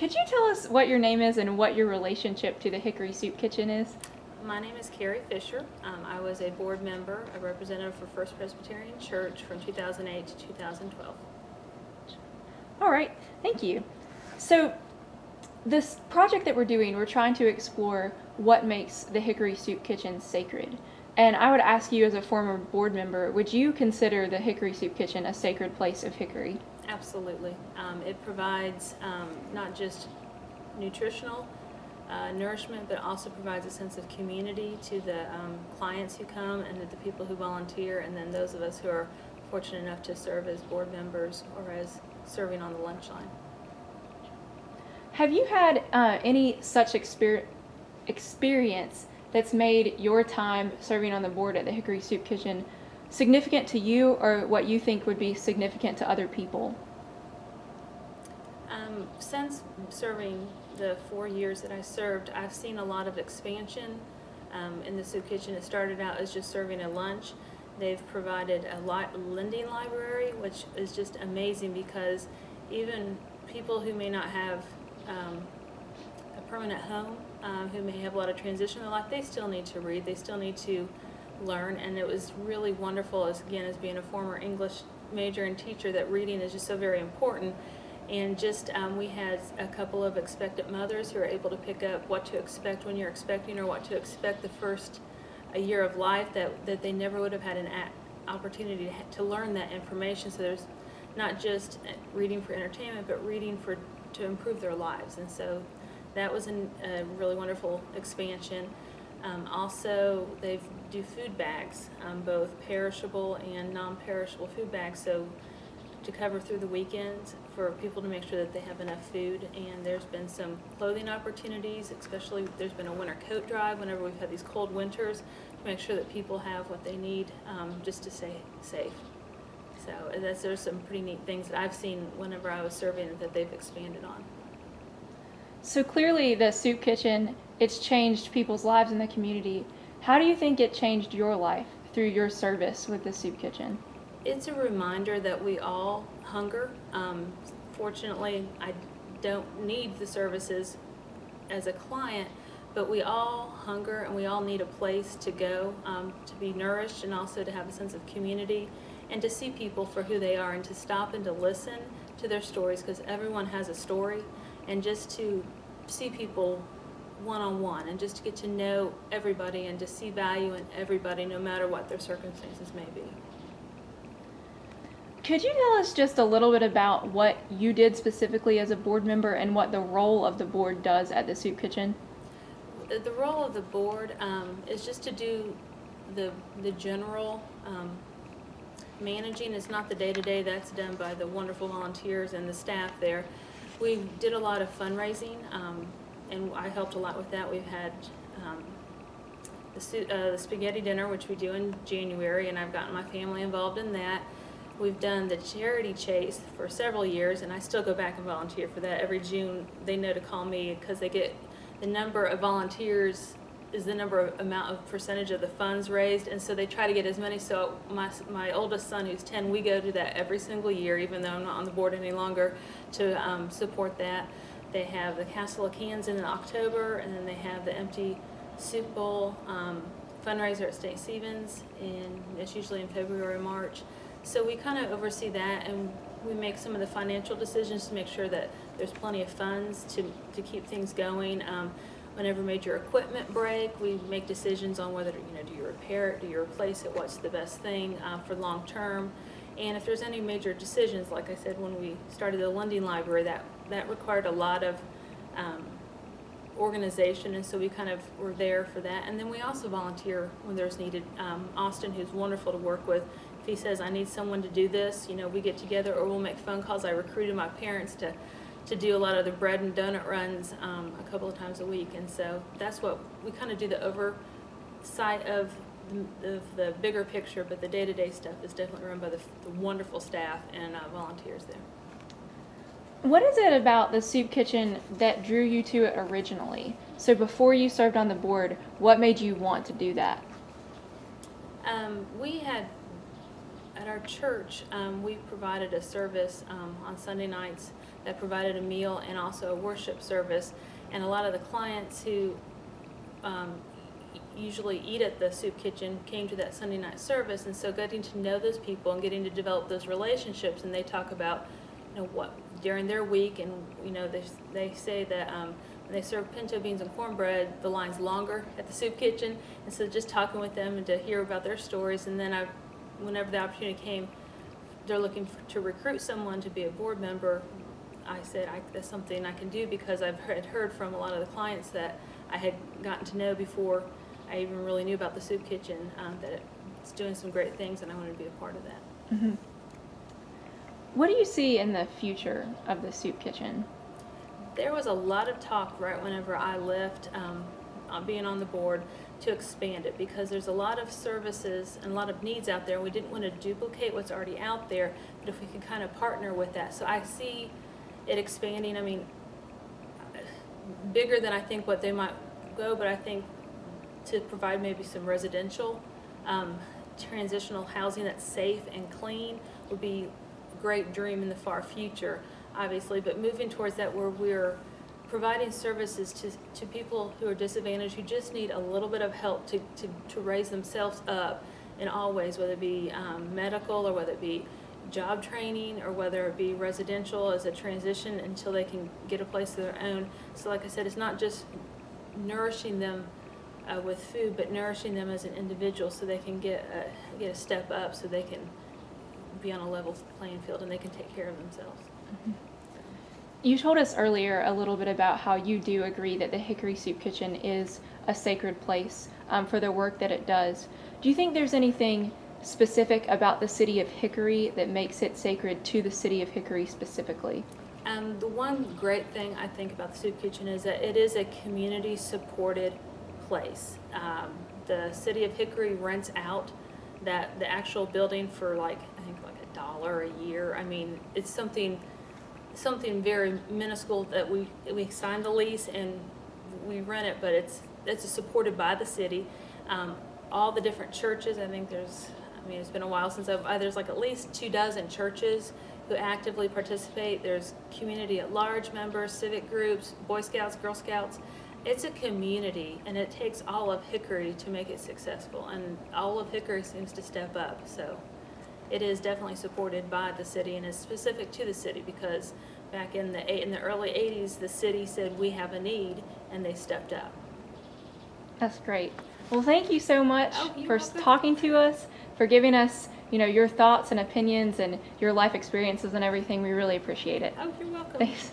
Could you tell us what your name is and what your relationship to the Hickory Soup Kitchen is? My name is Karoline Fisher. I was a board member, a representative for First Presbyterian Church from 2008 to 2012. All right, thank you. So this project that we're doing, we're trying to explore what makes the Hickory Soup Kitchen sacred. And I would ask you as a former board member, would you consider the Hickory Soup Kitchen a sacred place of Hickory? Absolutely. It provides not just nutritional nourishment, but also provides a sense of community to the clients who come and to the people who volunteer, and then those of us who are fortunate enough to serve as board members or as serving on the lunch line. Have you had any such experience that's made your time serving on the board at the Hickory Soup Kitchen significant to you, or what you think would be significant to other people? Since serving the 4 years that I served, I've seen a lot of expansion in the soup kitchen. It started out as just serving a lunch. They've provided a lending library, which is just amazing because even people who may not have a permanent home, who may have a lot of transition in their life, they still need to read, they still need to learn, and it was really wonderful as being a former English major and teacher, that reading is just so very important. And just we had a couple of expectant mothers who are able to pick up what to expect when you're expecting, or what to expect the first a year of life, that they never would have had an opportunity to learn that information. So there's not just reading for entertainment, but reading to improve their lives. And so that was a really wonderful expansion. Also, they do food bags, both perishable and non-perishable food bags, so to cover through the weekends for people to make sure that they have enough food. And there's been some clothing opportunities, especially there's been a winter coat drive whenever we've had these cold winters, to make sure that people have what they need just to stay safe. So there's some pretty neat things that I've seen whenever I was serving that they've expanded on. So clearly the soup kitchen, it's changed people's lives in the community. How do you think it changed your life through your service with the soup kitchen? It's a reminder that we all hunger. Fortunately, I don't need the services as a client, but we all hunger and we all need a place to go to be nourished, and also to have a sense of community and to see people for who they are, and to stop and to listen to their stories, because everyone has a story, and just to see people one-on-one, and just to get to know everybody and to see value in everybody, no matter what their circumstances may be. Could you tell us just a little bit about what you did specifically as a board member and what the role of the board does at the soup kitchen? The role of the board is just to do the general managing. It's not the day-to-day. That's done by the wonderful volunteers and the staff there. We did a lot of fundraising, and I helped a lot with that. We've had the spaghetti dinner, which we do in January, and I've gotten my family involved in that. We've done the charity chase for several years, and I still go back and volunteer for that. Every June, they know to call me, because they get the number of volunteers is the amount of percentage of the funds raised, and so they try to get as many. So my oldest son, who's 10, we go to that every single year, even though I'm not on the board any longer, to support that. They have the Castle of Cans in October, and then they have the Empty Soup Bowl fundraiser at St. Stephen's, it's usually in February or March. So we kind of oversee that, and we make some of the financial decisions to make sure that there's plenty of funds to keep things going. Whenever major equipment break, we make decisions on whether do you repair it, do you replace it, what's the best thing for long term. And if there's any major decisions, like I said, when we started the lending library, that required a lot of organization, and so we kind of were there for that. And then we also volunteer when there's needed. Austin, who's wonderful to work with, if he says, I need someone to do this, we get together, or we'll make phone calls. I recruited my parents to do a lot of the bread and donut runs a couple of times a week. And so that's what we kind of do, the oversight of the bigger picture, but the day-to-day stuff is definitely run by the wonderful staff and volunteers there. What is it about the soup kitchen that drew you to it originally? So before you served on the board, what made you want to do that? We had At our church, we provided a service on Sunday nights that provided a meal and also a worship service. And a lot of the clients who usually eat at the soup kitchen came to that Sunday night service, and so getting to know those people and getting to develop those relationships. And they talk about, what during their week, and they say that when they serve pinto beans and cornbread, the line's longer at the soup kitchen. And so just talking with them and to hear about their stories, and then whenever the opportunity came, they're looking to recruit someone to be a board member. I said that's something I can do, because I've heard from a lot of the clients that I had gotten to know before I even really knew about the soup kitchen, that it's doing some great things, and I wanted to be a part of that. Mm-hmm. What do you see in the future of the soup kitchen? There was a lot of talk right whenever I left, being on the board, to expand it, because there's a lot of services and a lot of needs out there. We didn't want to duplicate what's already out there, but if we could kind of partner with that. So I see it expanding. I mean, bigger than I think what they might go, but I think to provide maybe some residential transitional housing that's safe and clean would be a great dream in the far future, obviously. But moving towards that, where we're providing services to people who are disadvantaged, who just need a little bit of help to raise themselves up in all ways, whether it be medical, or whether it be job training, or whether it be residential as a transition until they can get a place of their own. So like I said, it's not just nourishing them with food, but nourishing them as an individual, so they can get a step up, so they can be on a level playing field and they can take care of themselves. Mm-hmm. You told us earlier a little bit about how you do agree that the Hickory Soup Kitchen is a sacred place for the work that it does. Do you think there's anything specific about the city of Hickory that makes it sacred to the city of Hickory specifically? The one great thing I think about the Soup Kitchen is that it is a community-supported place. The city of Hickory rents out the actual building for I think $1 a year. I mean, it's something very minuscule that we signed the lease and we rent it, but it's supported by the city. All the different churches, I think it's been a while since there's at least 24 churches who actively participate. There's community at large members, civic groups, Boy Scouts, Girl Scouts. It's a community, and it takes all of Hickory to make it successful, and all of Hickory seems to step up. So it is definitely supported by the city, and is specific to the city, because back in the early 80s, the city said we have a need, and they stepped up. That's great. Well, thank you so much for welcome. talking to us, for giving us, your thoughts and opinions and your life experiences and everything. We really appreciate it. Oh, you're welcome. Thanks.